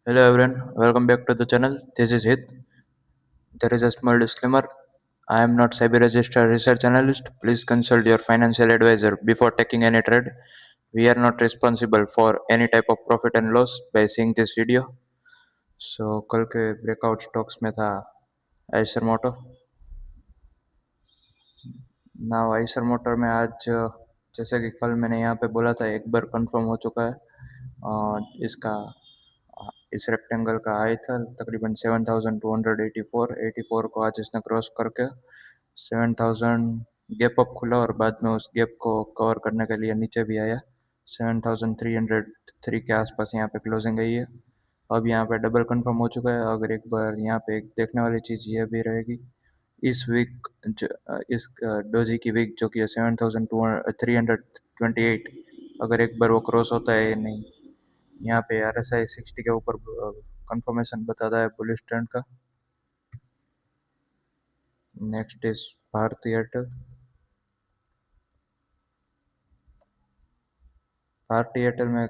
Hello everyone, welcome back to the channel. This is Hit. There is a small disclaimer. I am not SEBI registered research analyst. Please consult your financial advisor before taking any trade. We are not responsible for any type of profit and loss by seeing this video. So कल के breakout stocks में था Eicher motor ना Eicher motor में आज जैसे कि कल मैंने यहाँ पे बोला था एक बार कंफर्म हो चुका है इसका इस रेक्टेंगल का हाई था तकरीबन 7284 84 को आज इसने क्रॉस करके 7000 गैप अप खुला और बाद में उस गैप को कवर करने के लिए नीचे भी आया 7303 के आसपास यहाँ पे क्लोजिंग गई है। अब यहाँ पे डबल कंफर्म हो चुका है। अगर एक बार यहाँ पे एक देखने वाली चीज़ ये भी रहेगी इस वीक इस डोजी की वीक जो कि है 7328 अगर एक बार वो क्रॉस होता है या नहीं। यहाँ पे RSI 60 के ऊपर कंफर्मेशन बताता है बुलिश ट्रेंड का। Next is Bharti Airtel. भारती एयरटेल में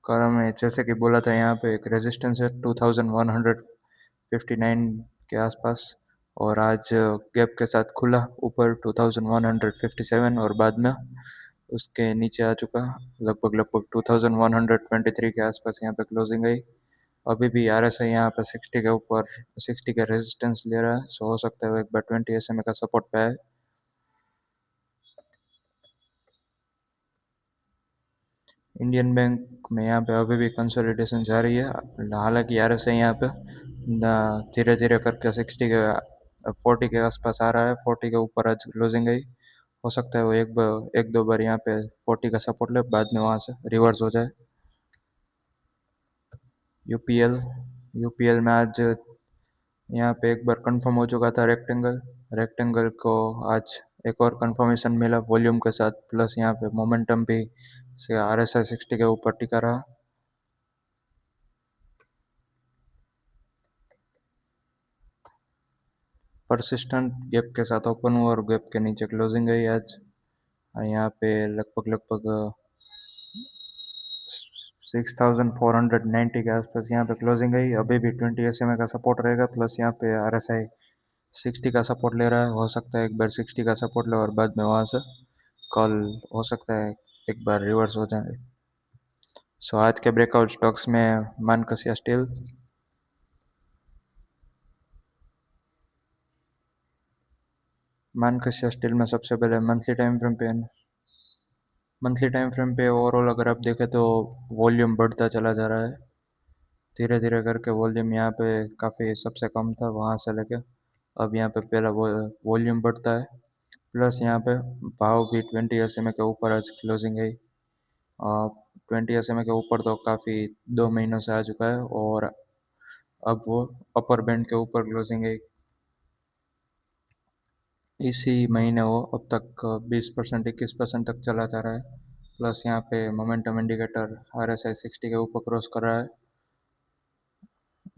कल में जैसे कि बोला था यहाँ पे एक रेजिस्टेंस है 2159 के आसपास और आज गैप के साथ खुला ऊपर 2157 और बाद में उसके नीचे आ चुका लगभग लगभग 2123 के आसपास यहाँ पे क्लोजिंग आई। अभी भी RSI यहाँ पे 60 के ऊपर 60 का रेजिस्टेंस ले रहा है। सो हो सकता है वो एक बार 20 SMA का सपोर्ट पे आए। इंडियन बैंक में यहाँ पे अभी भी कंसोलिडेशन जारी है। हालांकि RSI यहाँ पे धीरे धीरे करके 60 के 40 के आसपास आ रहा है। 40 के ऊपर आज क्लोजिंग गई। हो सकता है वो एक दो बार यहाँ पे 40 का सपोर्ट ले बाद में वहाँ से रिवर्स हो जाए। यूपीएल यूपीएल में आज यहाँ पे एक बार कंफर्म हो चुका था रेक्टेंगल रेक्टेंगल को आज एक और कंफर्मेशन मिला वॉल्यूम के साथ प्लस यहाँ पे मोमेंटम भी से RSI 60 के ऊपर टिका रहा। परसिस्टेंट गैप के साथ ओपन हुआ और गैप के नीचे क्लोजिंग गई आज। यहाँ पे लगभग लगभग 6490 के आसपास यहाँ पे क्लोजिंग गई। अभी भी 20 SMA का सपोर्ट रहेगा प्लस यहाँ पे RSI 60 का सपोर्ट ले रहा है। हो सकता है एक बार 60 का सपोर्ट ले और बाद में वहाँ से कल हो सकता है एक बार रिवर्स हो जाए। सो आज के ब्रेकआउट स्टॉक्स में मानकसिया स्टील। मानकसिया स्टील में सबसे पहले मंथली टाइम फ्रेम पे ओवरऑल अगर आप देखें तो वॉल्यूम बढ़ता चला जा रहा है। धीरे धीरे करके वॉल्यूम यहाँ पे काफ़ी सबसे कम था वहाँ से लेके अब यहाँ पे पहला वॉल्यूम बढ़ता है प्लस यहाँ पे भाव भी 20 SMA के ऊपर आज क्लोजिंग है। 20 SMA के ऊपर तो काफ़ी 2 महीनों से आ चुका है और अब वो अपर बैंड के ऊपर क्लोजिंग है। इसी महीने वो अब तक 20% 21% तक चला जा रहा है प्लस यहाँ पे मोमेंटम इंडिकेटर RSI 60 के ऊपर क्रॉस कर रहा है।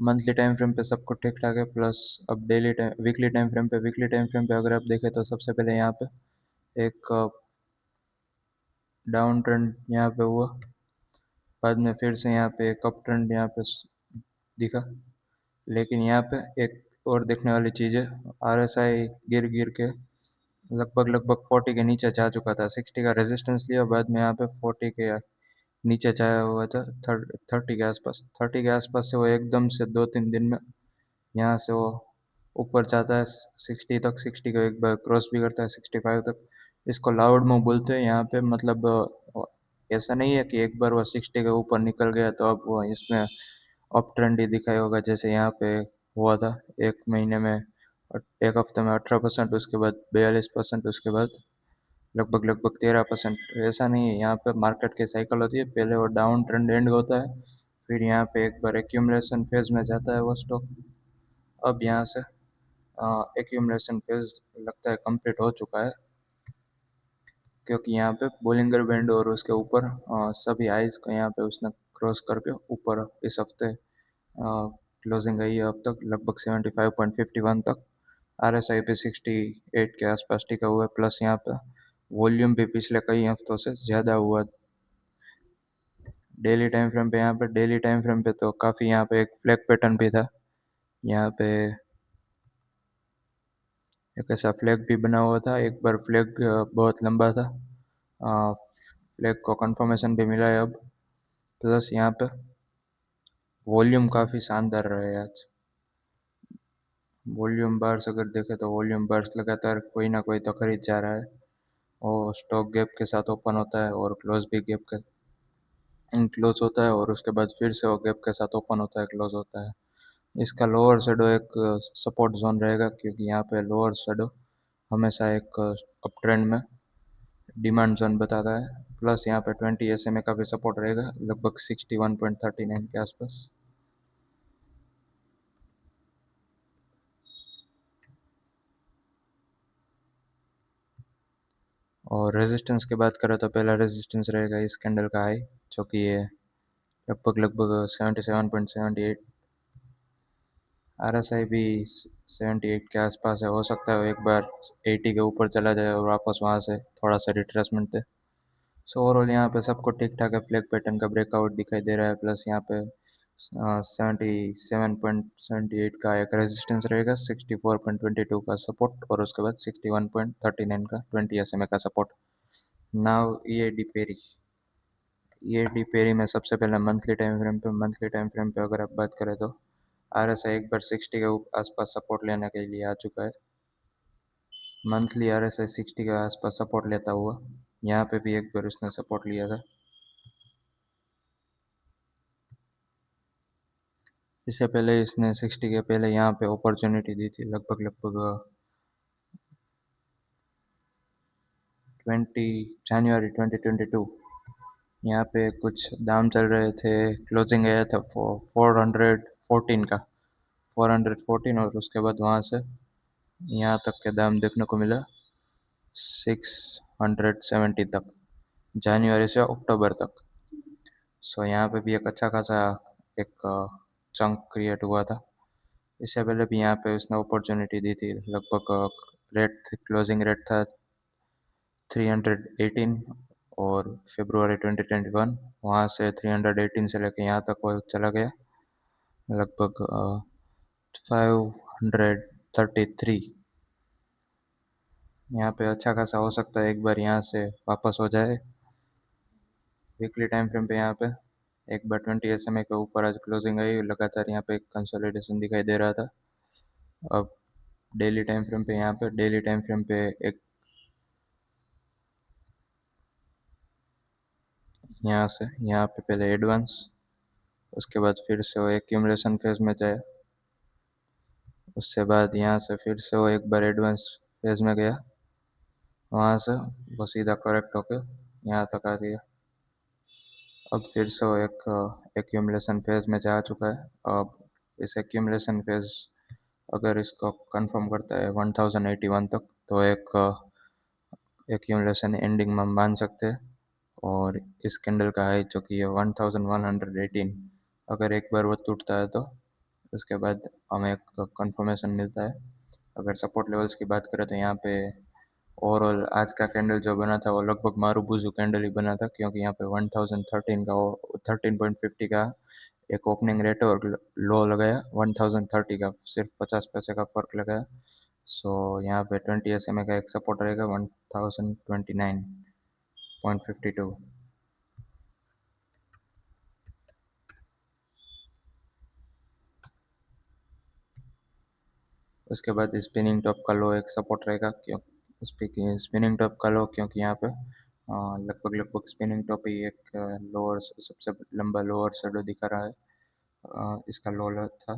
मंथली टाइम फ्रेम पे सब कुछ ठीक ठाक है प्लस अब वीकली टाइम फ्रेम पे अगर आप देखें तो सबसे पहले यहाँ पे एक डाउन ट्रेंड यहाँ पे हुआ बाद में फिर से यहाँ पे एक अप ट्रेंड यहाँ पे दिखा। लेकिन यहाँ पे एक और देखने वाली चीज़ है RSI गिर गिर के लगभग लगभग 40 के नीचे जा चुका था। 60 का रेजिस्टेंस लिया बाद में यहाँ पे 40 के नीचे जाया हुआ था 30 के आसपास से वो एकदम से 2-3 दिन में यहाँ से वो ऊपर जाता है 60 तक। 60 को एक बार क्रॉस भी करता है 65 तक। इसको लाउड मूव बोलते हैं यहाँ पे मतलब ऐसा नहीं है कि एक बार वो 60 के ऊपर निकल गया तो अब वो इसमें अप ट्रेंड ही दिखाई होगा जैसे यहाँ पे हुआ था एक महीने में एक हफ्ते में 18% उसके बाद 42% उसके बाद लगभग लगभग 13%। ऐसा नहीं है यहाँ पे मार्केट की साइकिल होती है पहले वो डाउन ट्रेंड एंड होता है फिर यहाँ पे एक बार एक्यूमुलेशन फेज में जाता है वो स्टॉक। अब यहाँ से एक्यूमुलेशन फेज लगता है कंप्लीट हो चुका है क्योंकि यहाँ पे बोलिंगर बैंड और उसके ऊपर सभी हाइज को यहाँ पे उसने क्रॉस करके ऊपर इस हफ्ते क्लोजिंग गई है अब तक लगभग 75.51 तक। RSI पे 68 के आसपास टिका हुआ है प्लस यहाँ पे वॉल्यूम भी पिछले कई हफ्तों से ज़्यादा हुआ डेली टाइम फ्रेम पे तो काफ़ी यहाँ पे एक फ्लैग पैटर्न भी था। यहाँ पे एक ऐसा फ्लैग भी बना हुआ था, एक बार फ्लैग बहुत लंबा था। फ्लैग को कंफर्मेशन भी मिला है अब। प्लस यहाँ पे वॉल्यूम काफ़ी शानदार रहे आज। वॉल्यूम बार्स अगर देखें तो वॉल्यूम बार्स लगातार कोई ना कोई तो खरीद जा रहा है। वो स्टॉक गैप के साथ ओपन होता है और क्लोज भी गैप के क्लोज होता है, और उसके बाद फिर से वो गैप के साथ ओपन होता है, क्लोज होता है। इसका लोअर शेडो एक सपोर्ट जोन रहेगा, क्योंकि यहाँ पे लोअर शेडो हमेशा एक अप ट्रेंड में डिमांड जोन बताता है। प्लस यहाँ पे 20 SMA का भी सपोर्ट रहेगा, लगभग 61.39 के आसपास। और रेजिस्टेंस की बात करें तो पहला रेजिस्टेंस रहेगा इस कैंडल का हाई, जो कि ये लगभग 77.78। RSI भी 78 के आसपास है, हो सकता है वो एक बार 80 के ऊपर चला जाए और वापस वहाँ से थोड़ा सा रिट्रेसमेंट दे। सो ओवरऑल यहाँ पे सबको ठीक ठाक है, फ्लैग पैटर्न का ब्रेकआउट दिखाई दे रहा है। प्लस यहाँ पे 77.78 का एक रेजिस्टेंस रहेगा, 64.22 का सपोर्ट, और उसके बाद 61.39 का 20 SMA का support. Now E A D पेरी में सबसे पहले मंथली टाइम फ्रेम पे अगर आप बात करें तो RSI एक बार 60 के आसपास सपोर्ट लेने के लिए आ चुका है। मंथली RSI 60 के आसपास सपोर्ट लेता हुआ यहाँ पे भी एक बार उसने सपोर्ट लिया था। इससे पहले इसने 60 के पहले यहाँ पे अपॉर्चुनिटी दी थी, लगभग लगभग 20 जनवरी 2022। यहाँ पे कुछ दाम चल रहे थे, क्लोजिंग आया था 414 का, 414, और उसके बाद वहाँ से यहाँ तक के दाम देखने को मिला 670 तक, जनवरी से अक्टूबर तक। सो यहाँ पे भी एक अच्छा खासा एक चंक क्रिएट हुआ था। इससे पहले भी यहाँ पे उसने अपॉर्चुनिटी दी थी, लगभग रेट क्लोजिंग रेट था 318, और फरवरी 2021 वहाँ से 318 से लेके यहाँ तक वो चला गया, लगभग 533। यहाँ पे अच्छा खासा हो सकता है एक बार यहाँ से वापस हो जाए। वीकली टाइम फ्रेम पे यहाँ पे एक बार 20 SMA के ऊपर आज क्लोजिंग आई, लगातार यहाँ पे एक कंसोलिडेशन दिखाई दे रहा था। अब डेली टाइम फ्रेम पे एक यहाँ से यहाँ पे पहले एडवांस, उसके बाद फिर से वो एक्यूमुलेशन फेज में जाए, उसके बाद यहाँ से फिर से वो एक बार एडवांस फेज में गया, वहाँ से वो सीधा करेक्ट होके यहाँ तक आ गया। अब फिर से वो एक एक्यूमुलेशन फेज में जा चुका है। अब इस एक्यूमुलेशन फेज अगर इसको कंफर्म करता है 1081 तक, तो एक एक्यूमुलेशन एंडिंग में हम मान सकते हैं। और इस कैंडल का हाई जो कि है 1118, अगर एक बार वो टूटता है तो उसके बाद हमें एक कंफर्मेशन मिलता है। अगर सपोर्ट लेवल्स की बात करें तो यहाँ पे ओवरऑल आज का कैंडल जो बना था वो लगभग मारूबुजू कैंडल ही बना था, क्योंकि यहाँ पे 1013 का 13.50 का एक ओपनिंग रेट है, और लो लगाया 1030 का, सिर्फ 50 पैसे का फर्क लगाया। सो यहाँ पे 20 SMA का एक सपोर्ट रहेगा 1029.52। उसके बाद स्पिनिंग टॉप का लो एक सपोर्ट रहेगा, क्यों स्पिनिंग टॉप का लो, क्योंकि यहाँ पे लगभग लगभग स्पिनिंग टॉप ही एक लोअर सबसे लंबा लोअर शेडो दिखा रहा है। इसका लो था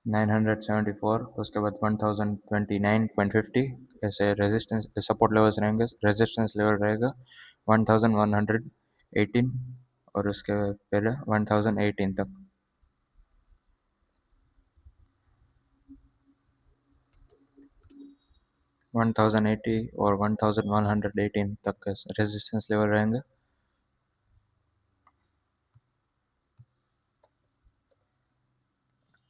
974, उसके बाद 1029.50 ऐसे रेजिस्टेंस सपोर्ट लेवल्स रहेंगे। रेजिस्टेंस लेवल रहेगा 1118, और उसके पहले 1018 तक। 1080 और 1118 तक के रेजिस्टेंस लेवल रहेंगे।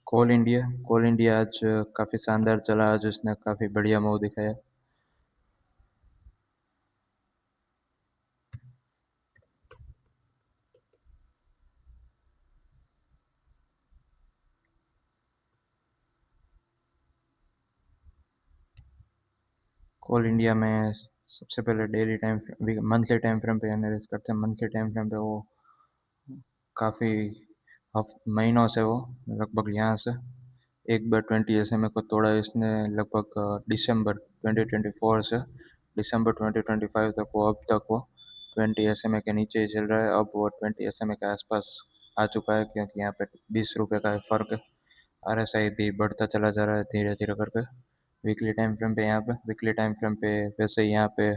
कोल इंडिया आज काफ़ी शानदार चला, आज उसने काफ़ी बढ़िया मूव दिखाया। ऑल इंडिया में सबसे पहले daily time monthly time frame पे एनालाइज करते हैं। मंथली टाइम फ्रेम पे वो काफ़ी महीनों से वो लगभग यहाँ से एक बार 20 SMA को तोड़ा इसने, लगभग दिसंबर 2024 से दिसंबर 2025 तक वो, अब तक वो 20 SMA के नीचे ही चल रहा है। अब वो 20 SMA के आसपास आ चुका है, क्योंकि यहाँ पे 20 रुपये का फ़र्क है। RSI भी बढ़ता चला जा रहा है धीरे धीरे करके। वीकली टाइम फ्रेम पे यहाँ पे वीकली टाइम फ्रेम पे वैसे ही यहाँ पे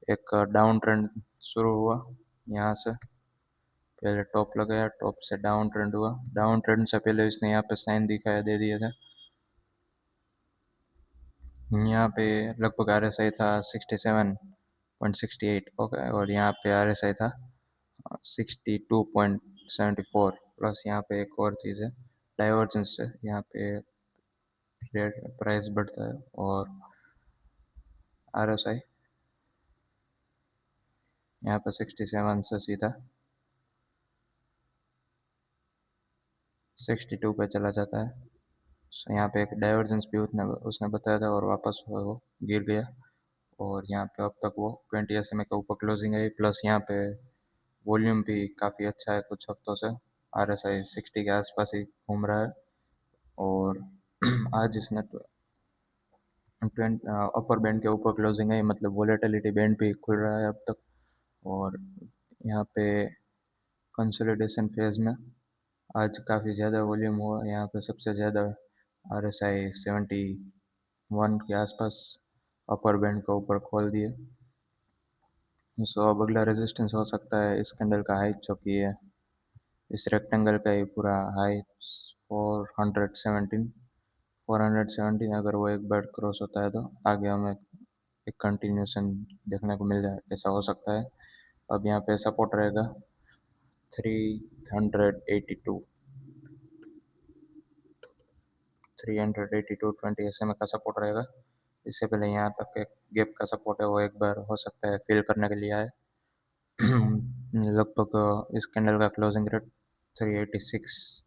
एक डाउन ट्रेंड शुरू हुआ। यहाँ से पहले टॉप लगाया, टॉप से डाउन ट्रेंड हुआ। डाउन ट्रेंड से पहले इसने यहाँ पे साइन दिखाया, दे दिए थे। यहाँ पे लगभग RSI था 67.68, ओके, और यहाँ पे RSI था 62.74। प्लस यहाँ पे एक और चीज़ है, डाइवर्जेंस है। यहाँ पे रेट प्राइस बढ़ता है और RSI यहाँ पे 67 से सीधा 62 पे चला जाता है। सो यहाँ पे एक डाइवर्जेंस भी उसने उसने बताया था और वापस वो गिर गया। और यहाँ पे अब तक वो 20 SMA के ऊपर क्लोजिंग है। प्लस यहाँ पे वॉल्यूम भी काफ़ी अच्छा है कुछ हफ्तों से। RSI 60 के आसपास ही घूम रहा है। और आज इसने अपर बैंड के ऊपर क्लोजिंग है, मतलब वोलेटिलिटी बैंड भी खुल रहा है अब तक। और यहाँ पे कंसोलिडेशन फेज में आज काफ़ी ज़्यादा वॉल्यूम हुआ। यहाँ पे सबसे ज़्यादा RSI 71 के आसपास अपर बैंड के ऊपर खोल दिए। सो अब अगला रेजिस्टेंस हो सकता है इस कैंडल का हाई, जो कि है इस रेक्टेंगल का ही पूरा हाई 417। 417 अगर वो एक बार क्रॉस होता है तो आगे हमें एक कंटिन्यूशन देखने को मिल जाए, ऐसा हो सकता है। अब यहाँ पे सपोर्ट रहेगा 382। 382 20 SMA का सपोर्ट रहेगा। इससे पहले यहाँ तक एक गैप का सपोर्ट है, वो एक बार हो सकता है फिल करने के लिए आए। लगभग इस कैंडल का क्लोजिंग रेट 386।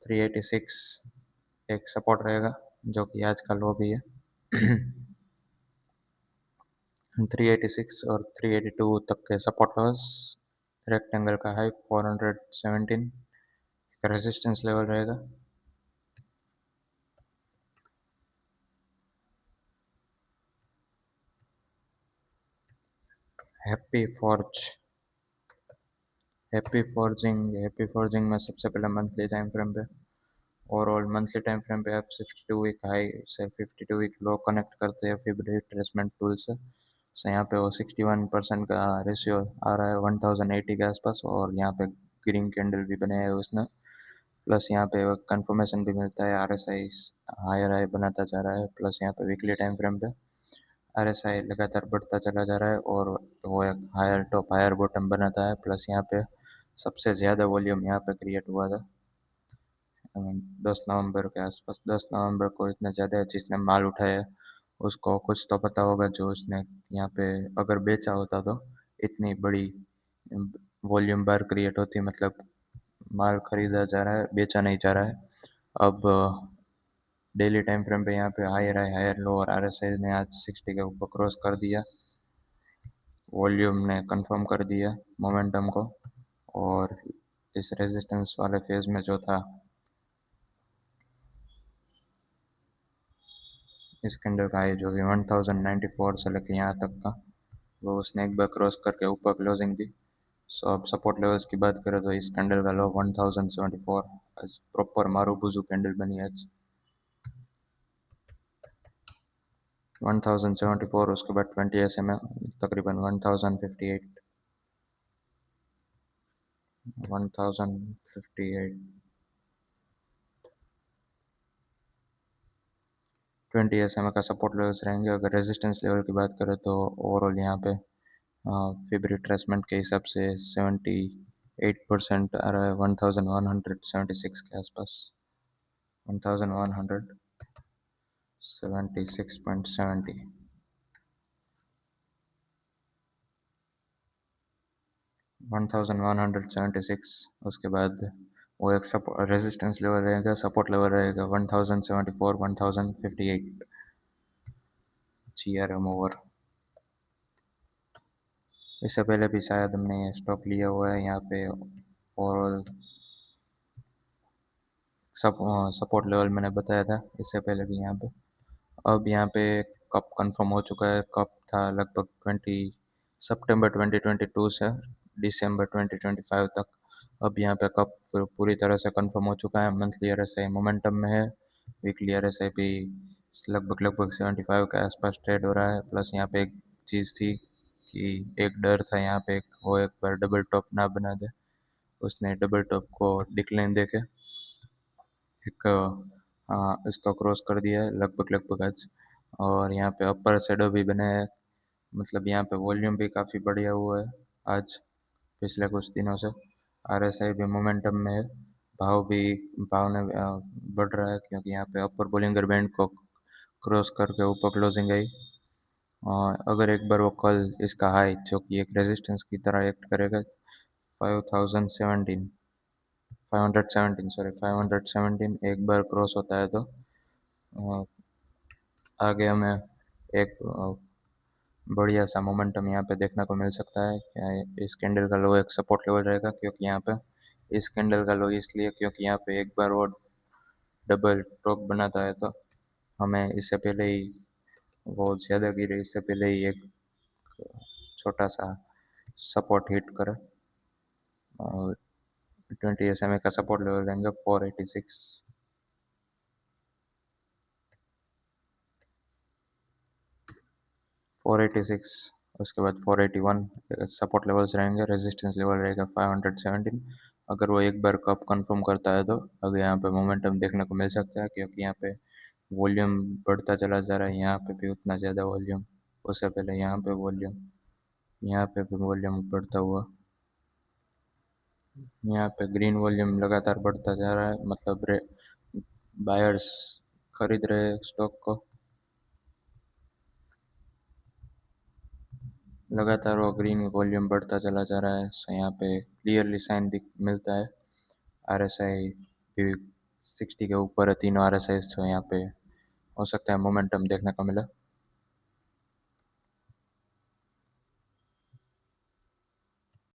386 एक सपोर्ट रहेगा, जो कि आज का लो भी है। 386 और 382 तक के सपोर्ट लॉस। रेक्टेंगल का हाई 417 रेजिस्टेंस लेवल रहेगा। हैप्पी फॉर्ज हैप्पी फॉर्जिंग में सबसे पहले मंथली टाइम फ्रेम पे, ओवरऑल मंथली टाइम फ्रेम पे आप 62 वीक हाई से 52 वीक लो कनेक्ट करते हैं फिब रिट्रेसमेंट टूल से। सो यहाँ पे वो 61% का रेशियो आ रहा है 1080 के आसपास। और यहाँ पे ग्रीन कैंडल भी बनाया है उसने। प्लस यहाँ पे कंफर्मेशन भी मिलता है, RSI हायर हाई बनाता जा रहा है। प्लस यहाँ पे वीकली टाइम फ्रेम पे RSI लगातार बढ़ता चला जा रहा है और वो एक हायर टॉप हायर बॉटम बनाता है। प्लस यहाँ पे सबसे ज़्यादा वॉल्यूम यहाँ पे क्रिएट हुआ था 10 नवंबर के आसपास। 10 नवंबर को इतना ज़्यादा जिसने माल उठाया उसको कुछ तो पता होगा, जो उसने यहाँ पे अगर बेचा होता तो इतनी बड़ी वॉल्यूम बार क्रिएट होती। मतलब माल खरीदा जा रहा है, बेचा नहीं जा रहा है। अब डेली टाइम फ्रेम पे यहाँ पे हायर लो और RSI ने आज 60 के ऊपर क्रॉस कर दिया। वॉल्यूम ने कंफर्म कर दिया मोमेंटम को। और इस रेजिस्टेंस वाले फेज में जो था इस कैंडल का हाई, जो कि 1094 से लेके यहाँ तक का, वो उसने एक बार क्रॉस करके ऊपर क्लोजिंग दी। सो अब सपोर्ट लेवल्स की बात करें तो इस कैंडल का लो 1074 प्रॉपर मारूबुजू कैंडल बनी है आज 1074। उसके बाद 20 SMA तकरीबन 1058। 1058 20 SMA का सपोर्ट लेवल्स रहेंगे। अगर रेजिस्टेंस लेवल की बात करें तो ओवरऑल यहाँ पे फिब रिट्रेसमेंट के हिसाब से 78% आ रहा है 1176 के आसपास। 1176.70। 1176। उसके बाद वो एक रेजिस्टेंस लेवल रहेगा, सपोर्ट लेवल रहेगा 1074 1058। GRM over. इससे पहले भी शायद हमने ये स्टॉक लिया हुआ है यहाँ पे। और सपोर्ट लेवल मैंने बताया था इससे पहले भी यहाँ पे। अब यहाँ पे कप कंफर्म हो चुका है। कप था लगभग 20 सितंबर 2022 से दिसंबर 2025 तक। अब यहाँ पे कप पूरी तरह से कंफर्म हो चुका है। मंथली RSI मोमेंटम में है। वीकली RSI भी लगभग 75 के आसपास ट्रेड हो रहा है। प्लस यहाँ पे एक चीज़ थी कि एक डर था यहाँ पे वो एक बार डबल टॉप ना बना दे। उसने डबल टॉप को डिक्लाइन देके एक इसको क्रॉस कर दिया है लगभग आज। और यहाँ पे अपर शैडो भी बना है। मतलब यहाँ पे वॉल्यूम भी काफ़ी बढ़िया हुआ है आज पिछले कुछ दिनों से। RSI भी मोमेंटम में है। भाव ने बढ़ रहा है क्योंकि यहाँ पे अपर बोलिंगर बैंड को क्रॉस करके ऊपर क्लोजिंग आई। और अगर एक बार वो कल इसका हाई जो कि एक रेजिस्टेंस की तरह एक्ट करेगा 5017 517 सॉरी 517 एक बार क्रॉस होता है तो अ, आगे हमें एक बढ़िया सा मोमेंटम यहाँ पे देखने को मिल सकता है। क्या इस कैंडल का लो एक सपोर्ट लेवल रहेगा क्योंकि यहाँ पे इस कैंडल का लो इसलिए क्योंकि यहाँ पे एक बार वो डबल टॉप बनाता है तो हमें इससे पहले ही वो ज़्यादा गिरे इससे पहले ही एक छोटा सा सपोर्ट हिट करे। और 20 SMA का सपोर्ट लेवल रहेंगे 486। 486 उसके बाद 481 सपोर्ट लेवल्स रहेंगे। रेजिस्टेंस लेवल रहेगा 517। अगर वो एक बार कप कंफर्म करता है तो अगर यहाँ पे मोमेंटम देखने को मिल सकता है क्योंकि यहाँ पे वॉल्यूम बढ़ता चला जा रहा है। यहाँ पे भी उतना ज़्यादा वॉल्यूम उससे पहले यहाँ पे भी वॉल्यूम बढ़ता हुआ। यहाँ पे ग्रीन वॉल्यूम लगातार बढ़ता जा रहा है मतलब बायर्स खरीद रहे स्टॉक को। लगातार वो ग्रीन वॉल्यूम बढ़ता चला जा रहा है। सो यहाँ पे क्लियरली साइन दिख मिलता है। RSI भी 60 के ऊपर है। तीनों RSI तो यहाँ पे हो सकता है मोमेंटम देखने को मिले।